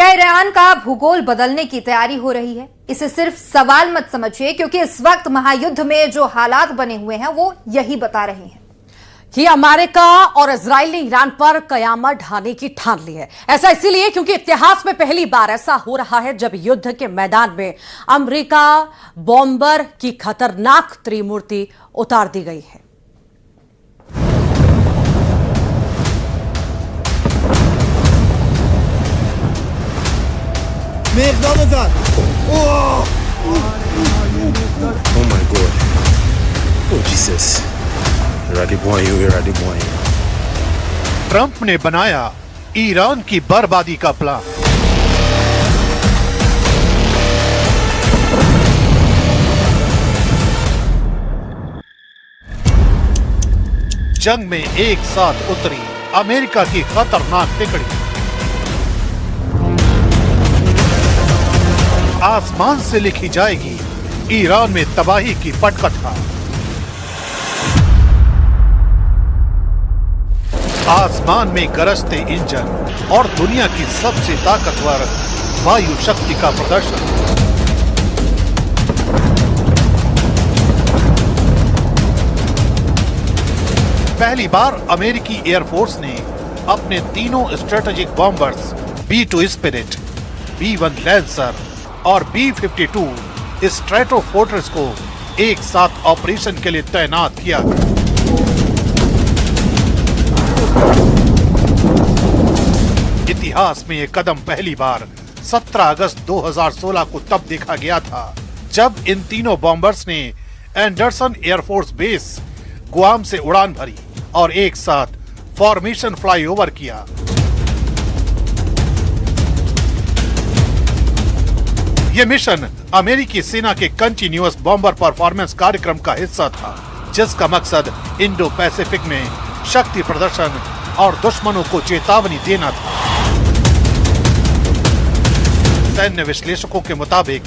क्या ईरान का भूगोल बदलने की तैयारी हो रही है? इसे सिर्फ सवाल मत समझिए, क्योंकि इस वक्त महायुद्ध में जो हालात बने हुए हैं वो यही बता रहे हैं कि अमेरिका और इजराइल ने ईरान पर कयामत ढाने की ठान ली है। ऐसा इसीलिए क्योंकि इतिहास में पहली बार ऐसा हो रहा है जब युद्ध के मैदान में अमेरिका बॉम्बर की खतरनाक त्रिमूर्ति उतार दी गई है। Oh my God. Oh Jesus. Trump ने बनाया ईरान की बर्बादी का प्लान। जंग में एक साथ उतरी अमेरिका की खतरनाक तिकड़ी। आसमान से लिखी जाएगी ईरान में तबाही की पटकथा। आसमान में गरजते इंजन और दुनिया की सबसे ताकतवर वायु शक्ति का प्रदर्शन। पहली बार अमेरिकी एयरफोर्स ने अपने तीनों strategic bombers B-2 spirit, B-1 lancer और B-52 स्ट्रैटोफोर्ट्रेस को एक साथ ऑपरेशन के लिए तैनात किया। इतिहास में यह कदम पहली बार 17 अगस्त 2016 को तब देखा गया था जब इन तीनों बॉम्बर्स ने एंडरसन एयरफोर्स बेस गुआम से उड़ान भरी और एक साथ फॉर्मेशन फ्लाईओवर किया। यह मिशन अमेरिकी सेना के कंटिन्यूअस बॉम्बर परफॉर्मेंस कार्यक्रम का हिस्सा था, जिसका मकसद इंडो पैसिफिक में शक्ति प्रदर्शन और दुश्मनों को चेतावनी देना था। सैन्य विश्लेषकों के मुताबिक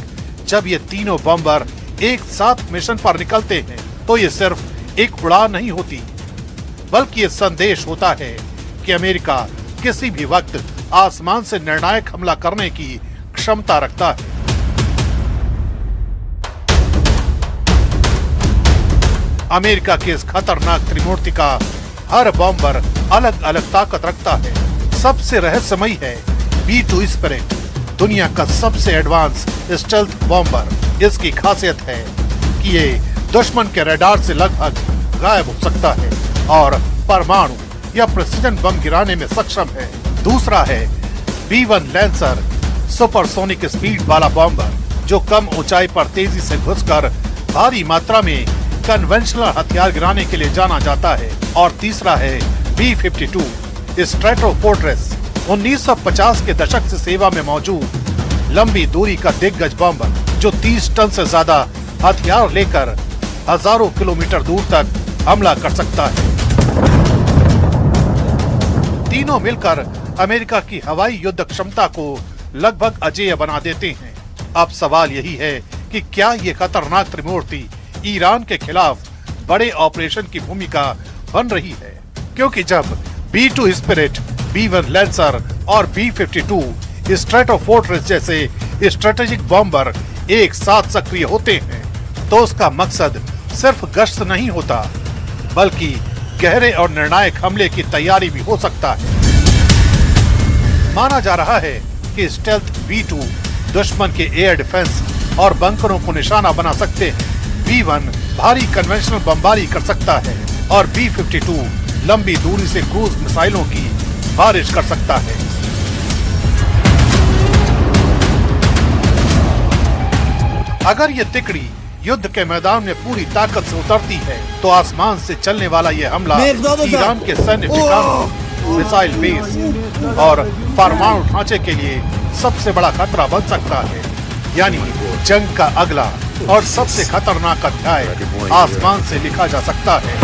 जब ये तीनों बॉम्बर एक साथ मिशन पर निकलते हैं तो ये सिर्फ एक उड़ान नहीं होती, बल्कि ये संदेश होता है कि अमेरिका किसी भी वक्त आसमान से निर्णायक हमला करने की क्षमता रखता है। अमेरिका की इस खतरनाक त्रिमूर्ति का हर बॉम्बर अलग अलग ताकत रखता है। सबसे रहस्यमयी है B-2 स्पिरिट, दुनिया का सबसे एडवांस स्टेल्थ बॉम्बर। इसकी खासियत है कि ये दुश्मन के रडार से लगभग गायब हो सकता है और परमाणु या प्रेसिजन बम गिराने में सक्षम है। दूसरा है B-1 लैंसर, सुपरसोनिक स्पीड वाला बॉम्बर जो कम ऊंचाई पर तेजी से घुसकर भारी मात्रा में कन्वेंशनल हथियार गिराने के लिए जाना जाता है। और तीसरा है B-52 स्ट्रैटोफोर्ट्रेस, 1950 के दशक से सेवा में मौजूद लंबी दूरी का दिग्गज बॉम्बर जो 30 टन से ज्यादा हथियार लेकर हजारों किलोमीटर दूर तक हमला कर सकता है। तीनों मिलकर अमेरिका की हवाई युद्ध क्षमता को लगभग अजेय बना देते हैं। अब सवाल यही है कि क्या ये खतरनाक त्रिमूर्ति ईरान के खिलाफ बड़े ऑपरेशन की भूमिका बन रही है, क्योंकि जब B-2 स्पिरिट, B-1 लैंसर और B-52 स्ट्रैटोफोर्ट्रेस जैसे स्ट्रेटेजिक बॉम्बर एक साथ सक्रिय होते हैं तो उसका मकसद सिर्फ गश्त नहीं होता, बल्कि गहरे और निर्णायक हमले की तैयारी भी हो सकता है। माना जा रहा है कि स्टेल्थ B-2 दुश्मन के एयर डिफेंस और बंकरों को निशाना बना सकते हैं, B-1 भारी कन्वेंशनल बमबारी कर सकता है और B-52 लंबी दूरी से क्रूज मिसाइलों की बारिश कर सकता है। अगर ये तिकड़ी युद्ध के मैदान में पूरी ताकत से उतरती है तो आसमान से चलने वाला ये हमला ईरान के सैन्य ठिकानों, मिसाइल बेस और परमाणु ढांचे के लिए सबसे बड़ा खतरा बन सकता है। यानी जंग का अगला और सबसे खतरनाक अध्याय आसमान से लिखा जा सकता है।